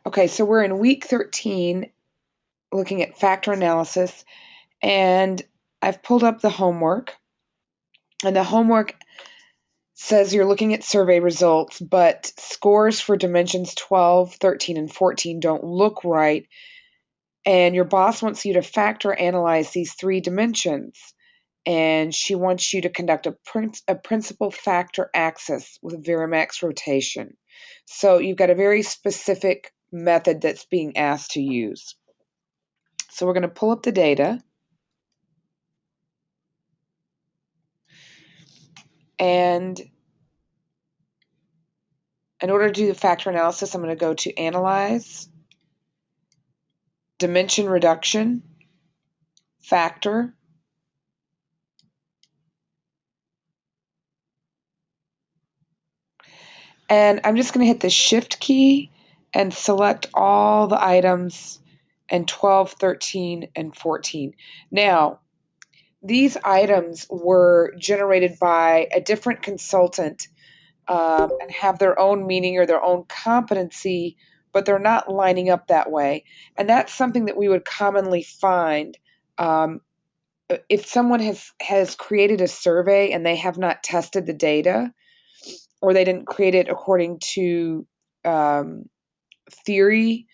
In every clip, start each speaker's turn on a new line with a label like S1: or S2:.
S1: Okay, so we're in week 13 looking at factor analysis, and I've pulled up the homework. And the homework says you're looking at survey results, but scores for dimensions 12, 13, and 14 don't look right. And your boss wants you to factor analyze these three dimensions. And she wants you to conduct a principal factor axis with Varimax rotation. So you've got a very specific method that's being asked to use. So we're going to pull up the data. And in order to do the factor analysis, I'm going to go to Analyze, Dimension Reduction, Factor, and I'm just going to hit the Shift key and select all the items in 12, 13, and 14. Now, these items were generated by a different consultant and have their own meaning or their own competency, but they're not lining up that way. And that's something that we would commonly find if someone has created a survey and they have not tested the data, or they didn't create it according to theory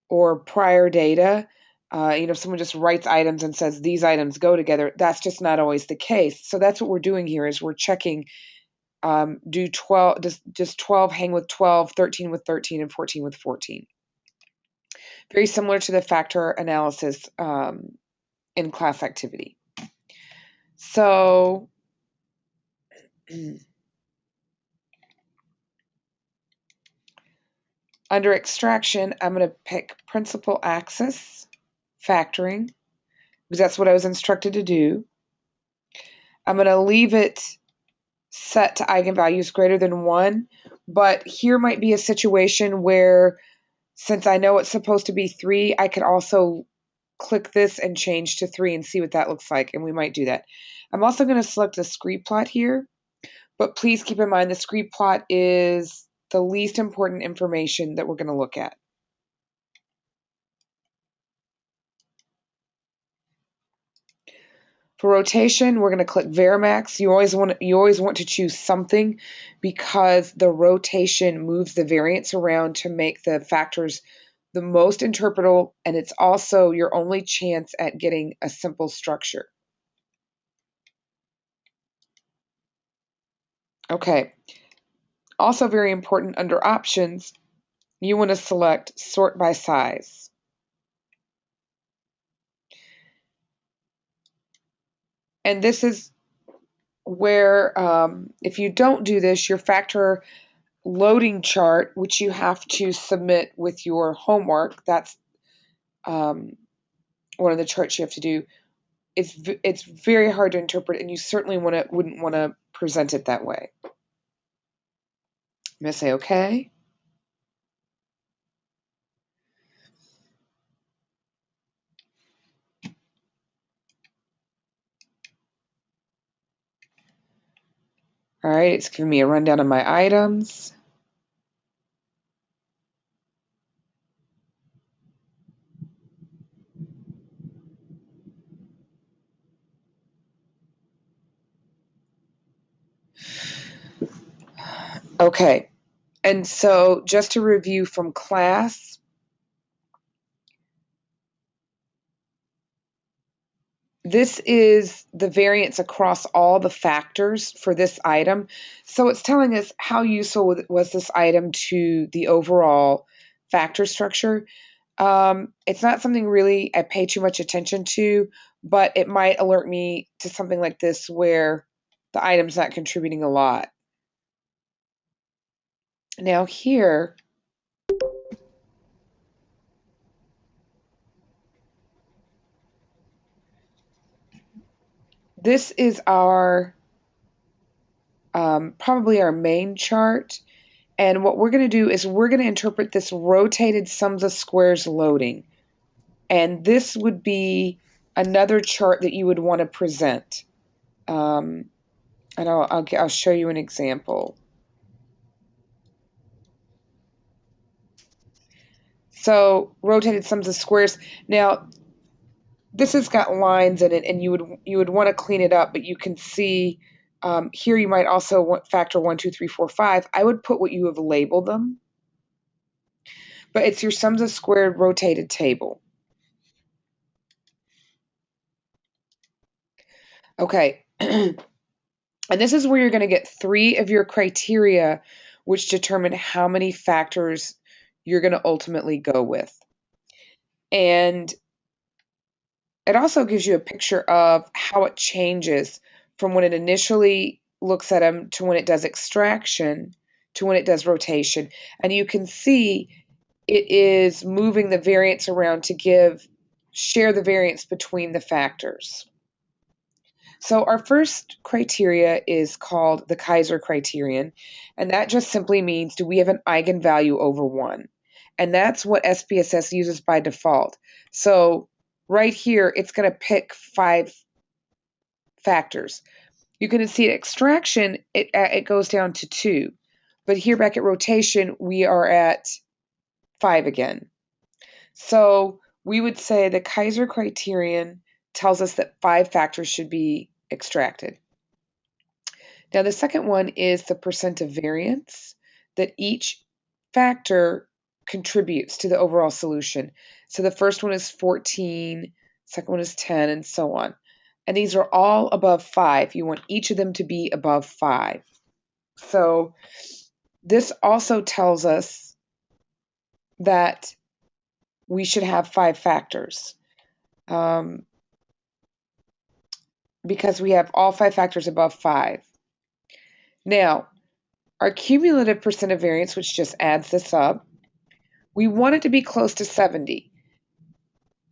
S1: or prior data. If someone just writes items and says these items go together, that's just not always the case. So that's what we're doing here is we're checking, do 12, just 12 hang with 12, 13 with 13, and 14 with 14. Very similar to the factor analysis in class activity. So under extraction, I'm going to pick principal axis, factoring, because that's what I was instructed to do. I'm going to leave it set to eigenvalues greater than 1, but here might be a situation where, since I know it's supposed to be 3, I could also click this and change to 3 and see what that looks like, and we might do that. I'm also going to select the scree plot here, but please keep in mind the scree plot is the least important information that we're going to look at. For rotation, we're going to click Varimax. You always want to choose something because the rotation moves the variance around to make the factors the most interpretable, and it's also your only chance at getting a simple structure. Okay. Also very important, under options, you want to select sort by size. And this is where, if you don't do this, your factor loading chart, which you have to submit with your homework, that's one of the charts you have to do. It's very hard to interpret, and you certainly wouldn't want to present it that way. I'm going to say okay. All right, it's giving me a rundown of my items. Okay, and so just to review from class, this is the variance across all the factors for this item. So it's telling us how useful was this item to the overall factor structure. It's not something really I pay too much attention to, but it might alert me to something like this where the item's not contributing a lot. Now here, this is our probably our main chart. And what we're going to do is we're going to interpret this rotated sums of squares loading. And this would be another chart that you would want to present. And I'll show you an example. So rotated sums of squares. Now, this has got lines in it, and you would want to clean it up, but you can see here you might also want factor 1, 2, 3, 4, 5. I would put what you have labeled them, but it's your sums of squared rotated table. Okay, and this is where you're going to get 3 of your criteria, which determine how many factors you're going to ultimately go with. And it also gives you a picture of how it changes from when it initially looks at them to when it does extraction to when it does rotation. And you can see it is moving the variance around to share the variance between the factors. So our first criteria is called the Kaiser criterion, and that just simply means, do we have an eigenvalue over 1? And that's what SPSS uses by default. So right here, it's going to pick 5 factors. You can see at extraction, it goes down to 2. But here back at rotation, we are at 5 again. So we would say the Kaiser criterion tells us that 5 factors should be extracted. Now the second one is the percent of variance that each factor contributes to the overall solution. So the first one is 14, second one is 10, and so on. And these are all above 5. You want each of them to be above 5. So this also tells us that we should have 5 factors. Because we have all 5 factors above 5. Now, our cumulative percent of variance, which just adds this up, we want it to be close to 70.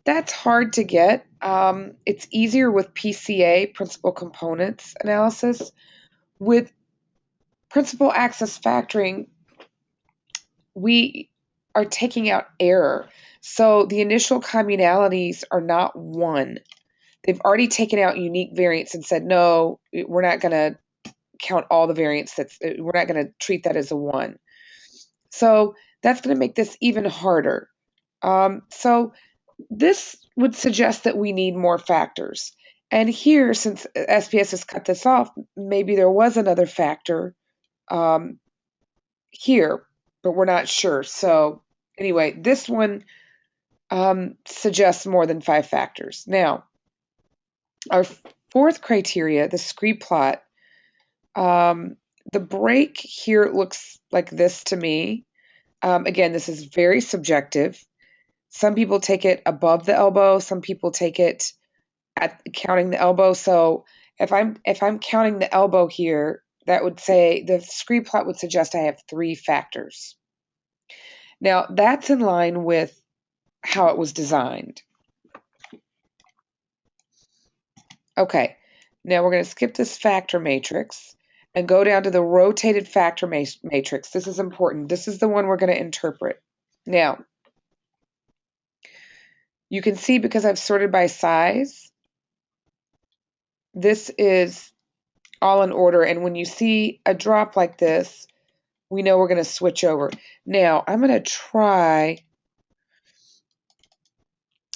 S1: That's hard to get. It's easier with PCA, principal components analysis. With principal axis factoring, we are taking out error. So the initial communalities are not 1. They've already taken out unique variance and said, no, we're not going to count all the variance. We're not going to treat that as a 1. So that's going to make this even harder. So this would suggest that we need more factors. And here, since SPS has cut this off, maybe there was another factor here, but we're not sure. So anyway, this one suggests more than 5 factors. Now, our fourth criteria, the scree plot, the break here looks like this to me. Again, this is very subjective. Some people take it above the elbow. Some people take it at counting the elbow. So if I'm counting the elbow here, that would say the scree plot would suggest I have 3 factors. Now that's in line with how it was designed. Okay, now we're going to skip this factor matrix and go down to the rotated factor matrix. This is important. This is the one we're going to interpret. Now, you can see because I've sorted by size, this is all in order. And when you see a drop like this, we know we're going to switch over. Now, I'm going to try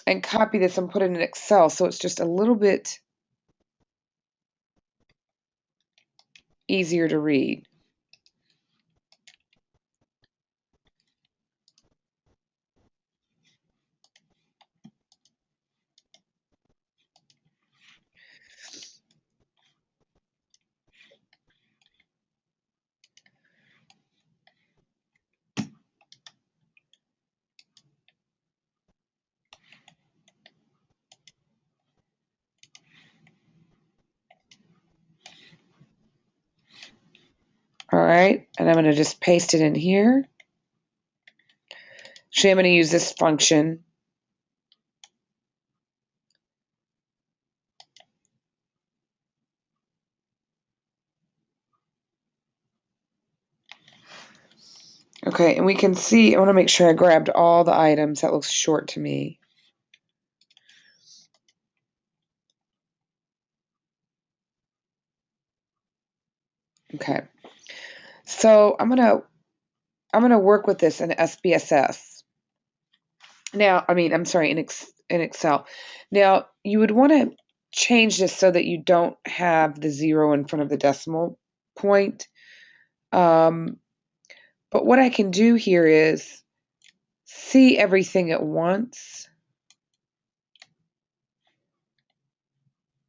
S1: and copy this and put it in Excel so it's just a little bit easier to read. All right, and I'm going to just paste it in here. Actually, I'm going to use this function. Okay, and we can see, I want to make sure I grabbed all the items. That looks short to me. Okay, so I'm gonna work with this in SPSS. Now, I'm sorry, in Excel. Now, you would want to change this so that you don't have the zero in front of the decimal point. But what I can do here is see everything at once.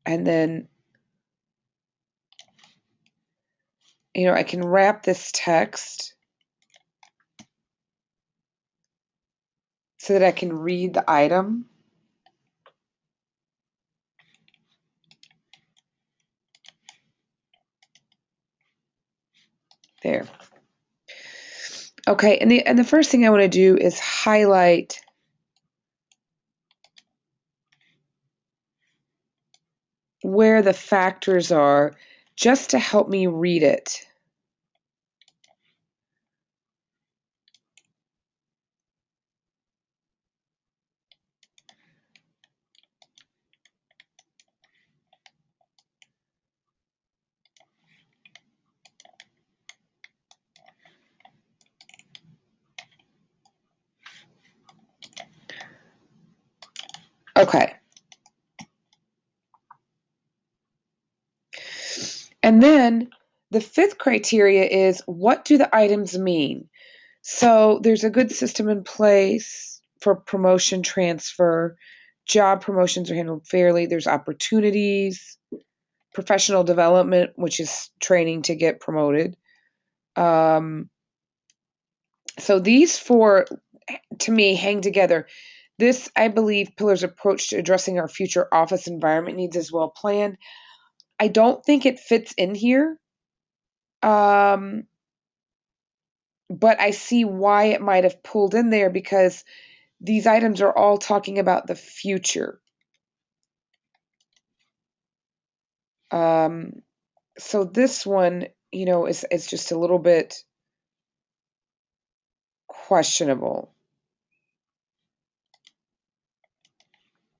S1: And then, I can wrap this text so that I can read the item. There. Okay, and the first thing I want to do is highlight where the factors are just to help me read it. Okay. And then the fifth criteria is, what do the items mean? So there's a good system in place for promotion transfer. Job promotions are handled fairly. There's opportunities, professional development, which is training to get promoted. So these four, to me, hang together. This, I believe, Pillar's approach to addressing our future office environment needs is well planned. I don't think it fits in here, but I see why it might have pulled in there, because these items are all talking about the future. So this one, is just a little bit questionable.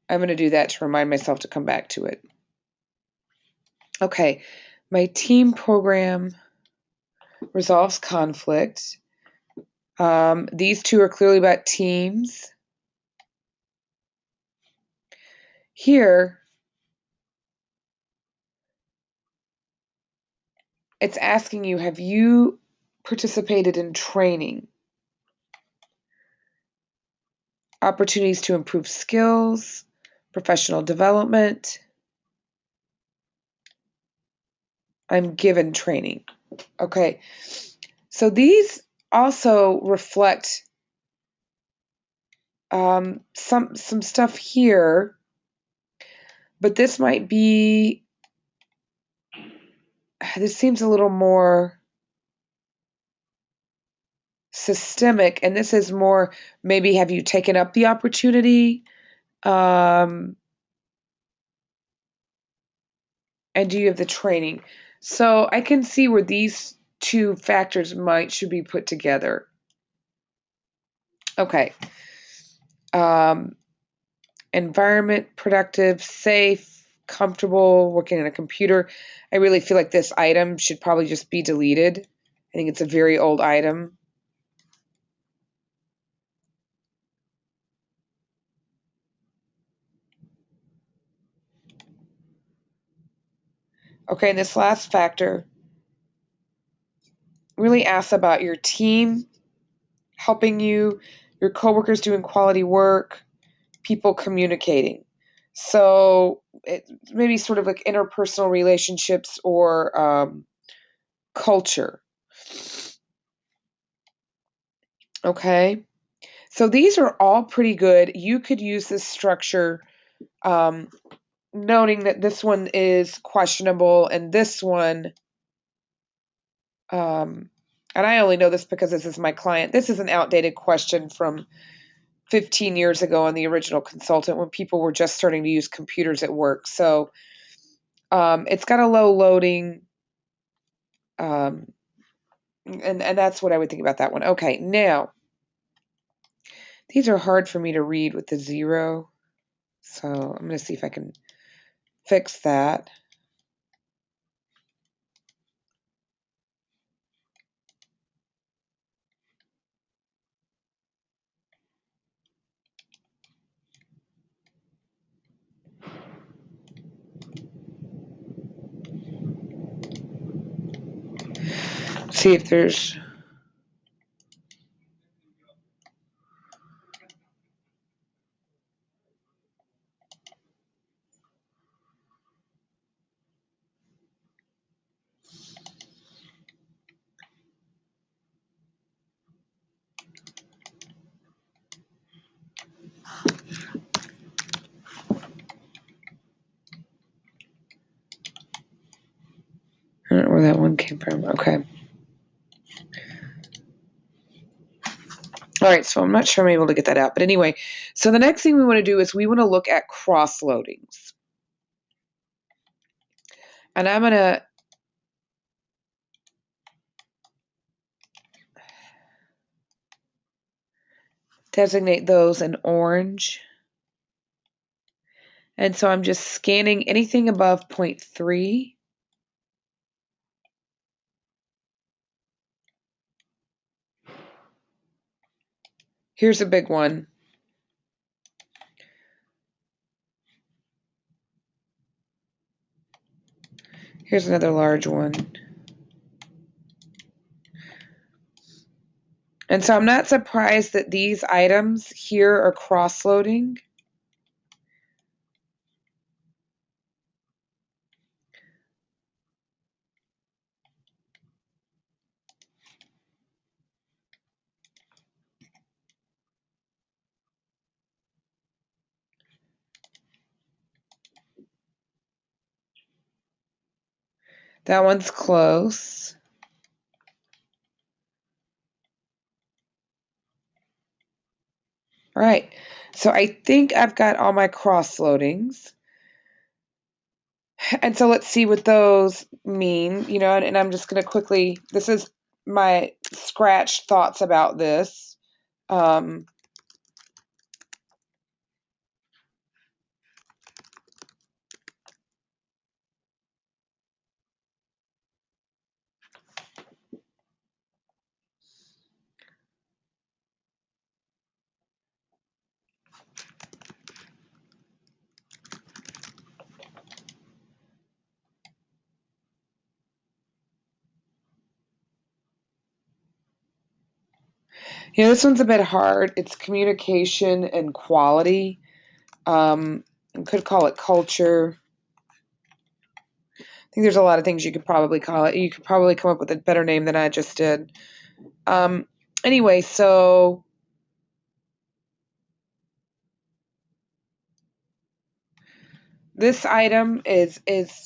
S1: I'm going to do that to remind myself to come back to it. Okay, my team program resolves conflict. These two are clearly about teams. Here, it's asking you, have you participated in training? Opportunities to improve skills, professional development. I'm given training. Okay, so these also reflect some stuff here, but this might be, this seems a little more systemic, and this is more, maybe, have you taken up the opportunity? And do you have the training? So I can see where these two factors should be put together. Okay. Environment, productive, safe, comfortable, working on a computer. I really feel like this item should probably just be deleted. I think it's a very old item. Okay, and this last factor really asks about your team helping you, your coworkers doing quality work, people communicating. So it maybe sort of like interpersonal relationships or culture. Okay, so these are all pretty good. You could use this structure, noting that this one is questionable and this one, and I only know this because this is my client. This is an outdated question from 15 years ago on the original consultant, when people were just starting to use computers at work. So it's got a low loading, and that's what I would think about that one. Okay, now these are hard for me to read with the zero, so I'm going to see if I can fix that. see if there's... I don't know where that one came from. Okay. All right, so I'm not sure I'm able to get that out. But anyway, so the next thing we want to do is we want to look at cross-loadings. And I'm going to designate those in orange. And so I'm just scanning anything above 0.3. Here's a big one. Here's another large one. And so I'm not surprised that these items here are cross-loading. That one's close. All right, so I think I've got all my cross-loadings. And so let's see what those mean, you know, and I'm just going to quickly, this is my scratch thoughts about this. You know, this one's a bit hard. It's communication and quality. I could call it culture. I think there's a lot of things you could probably call it. You could probably come up with a better name than I just did. Anyway, so this item is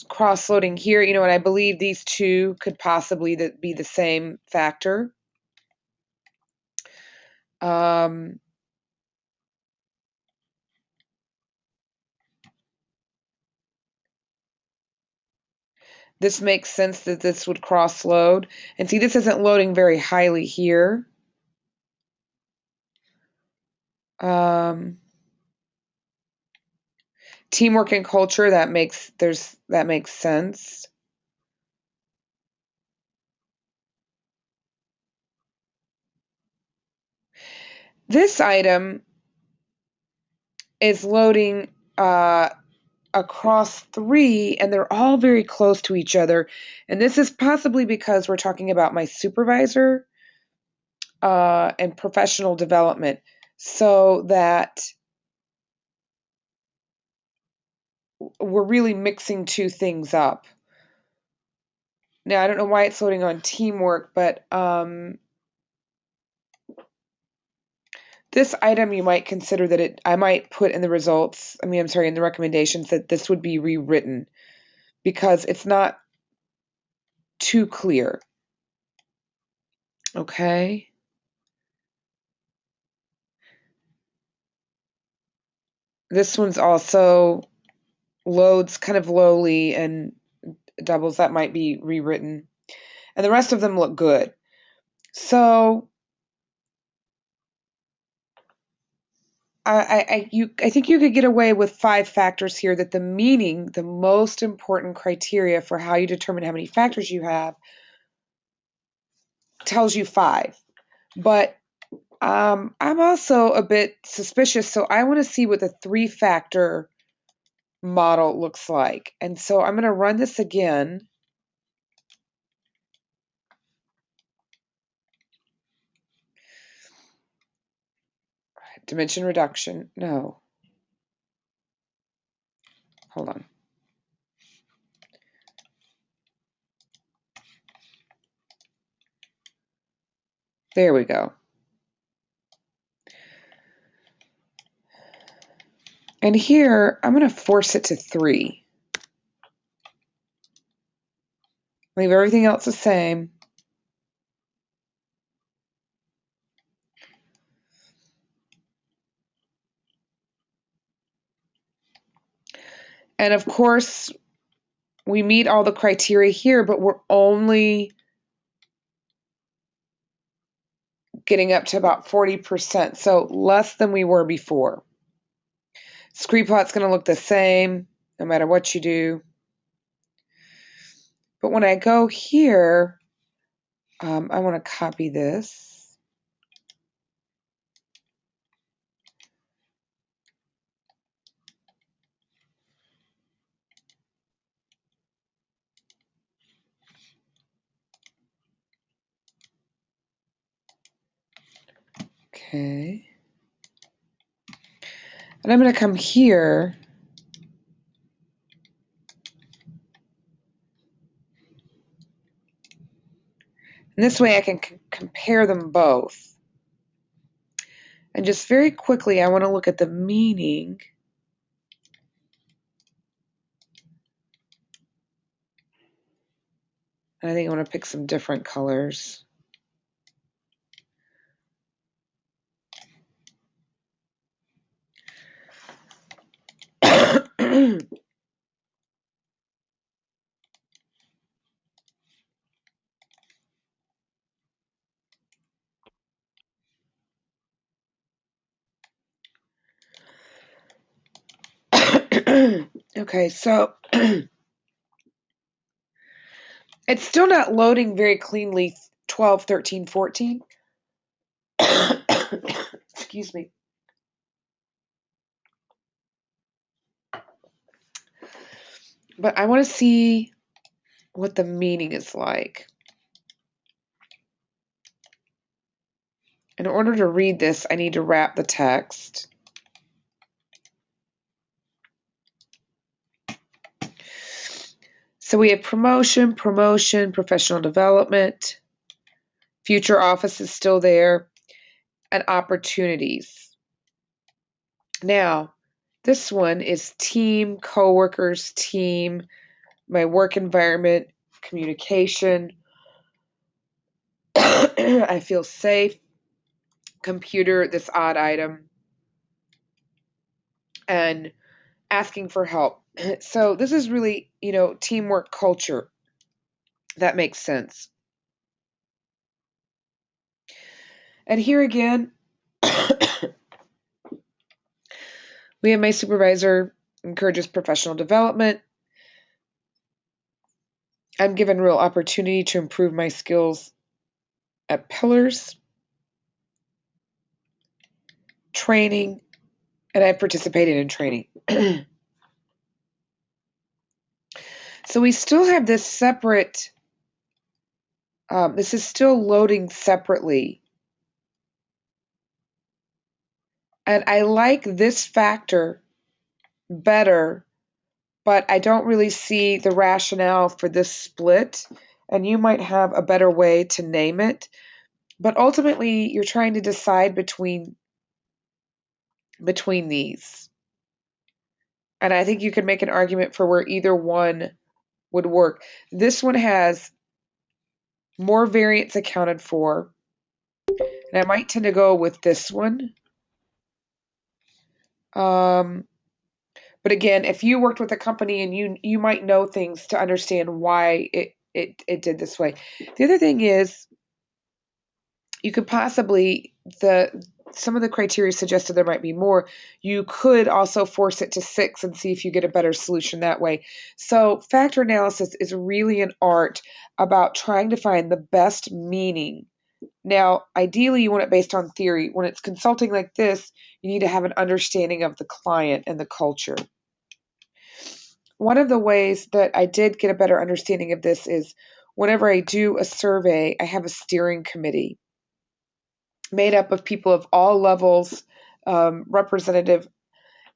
S1: cross-loading here, you know, and I believe these two could possibly be the same factor. This makes sense that this would cross-load. And see, this isn't loading very highly here. Teamwork and culture, that makes sense. This item is loading across 3, and they're all very close to each other. And this is possibly because we're talking about my supervisor and professional development, so that we're really mixing two things up. Now, I don't know why it's loading on teamwork, but this item, you might consider that I might put in the results, in the recommendations, that this would be rewritten because it's not too clear. Okay. This one's also loads kind of lowly and doubles. That might be rewritten. And the rest of them look good. So I think you could get away with 5 factors here, that the meaning, the most important criteria for how you determine how many factors you have, tells you 5. But I'm also a bit suspicious, so I want to see what the 3-factor model looks like. And so I'm going to run this again. Dimension reduction. No. Hold on. There we go. And here, I'm going to force it to 3. Leave everything else the same. And of course, we meet all the criteria here, but we're only getting up to about 40%, so less than we were before. Scree plot's going to look the same no matter what you do. But when I go here, I want to copy this. Okay. And I'm going to come here. And this way I can compare them both. And just very quickly, I want to look at the meaning. And I think I want to pick some different colors. Okay, so it's still not loading very cleanly 12, 13, 14. Excuse me. But I want to see what the meaning is like. In order to read this, I need to wrap the text. So we have promotion, professional development, future office is still there, and opportunities. Now, this one is team, coworkers, team, my work environment, communication. I feel safe. Computer, this odd item, and asking for help. So this is really, teamwork culture. That makes sense. And here again, we have my supervisor encourages professional development. I'm given real opportunity to improve my skills at pillars, training, and I participated in training. So we still have this separate, this is still loading separately. And I like this factor better, but I don't really see the rationale for this split. And you might have a better way to name it. But ultimately, you're trying to decide between these. And I think you could make an argument for where either one would work. This one has more variance accounted for. And I might tend to go with this one. But again, if you worked with a company and you might know things to understand why it did this way. The other thing is you could possibly some of the criteria suggested there might be more. You could also force it to 6 and see if you get a better solution that way. So factor analysis is really an art about trying to find the best meaning. Now, ideally, you want it based on theory. When it's consulting like this, you need to have an understanding of the client and the culture. One of the ways that I did get a better understanding of this is whenever I do a survey, I have a steering committee made up of people of all levels representative,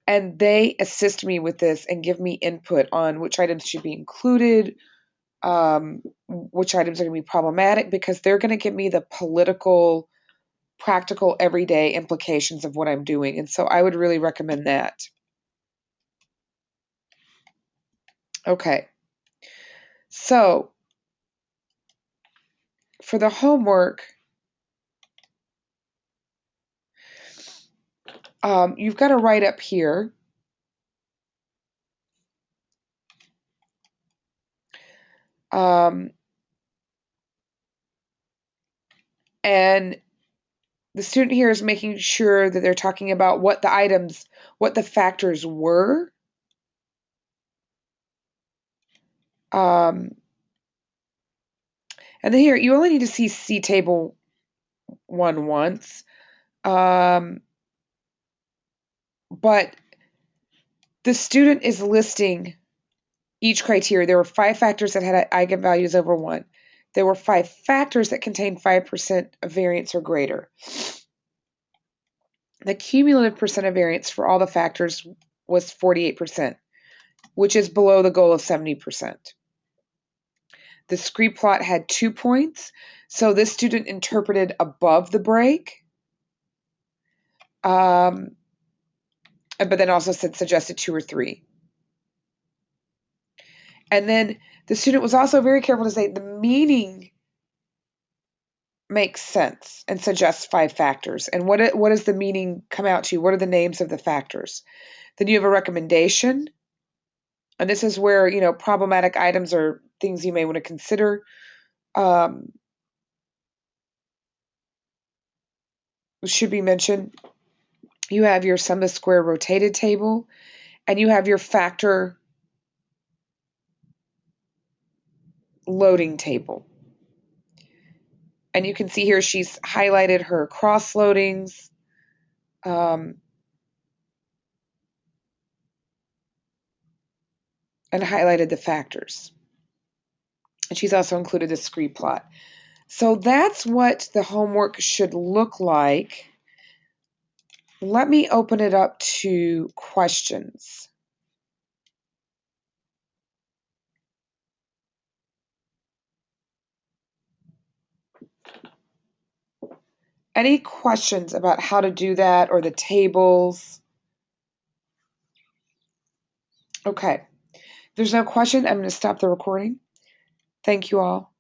S1: and they assist me with this and give me input on which items should be included, which items are going to be problematic, because they're going to give me the political, practical, everyday implications of what I'm doing. And so I would really recommend that. Okay. So for the homework, you've got to write up here. And the student here is making sure that they're talking about what the items, what the factors were. And then here, you only need to see table 1 once. But the student is listing each criteria. There were 5 factors that had eigenvalues over 1. There were 5 factors that contained 5% of variance or greater. The cumulative percent of variance for all the factors was 48%, which is below the goal of 70%. The scree plot had 2 points, so this student interpreted above the break, but then also said suggested 2 or 3. And then the student was also very careful to say the meaning makes sense and suggests 5 factors. And what does the meaning come out to? What are the names of the factors? Then you have a recommendation. And this is where, problematic items or things you may want to consider. Should be mentioned. You have your sum of square rotated table, and you have your factor loading table. And you can see here she's highlighted her cross loadings. And highlighted the factors. And she's also included a scree plot. So that's what the homework should look like. Let me open it up to questions. Any questions about how to do that or the tables? Okay. If there's no question, I'm going to stop the recording. Thank you all.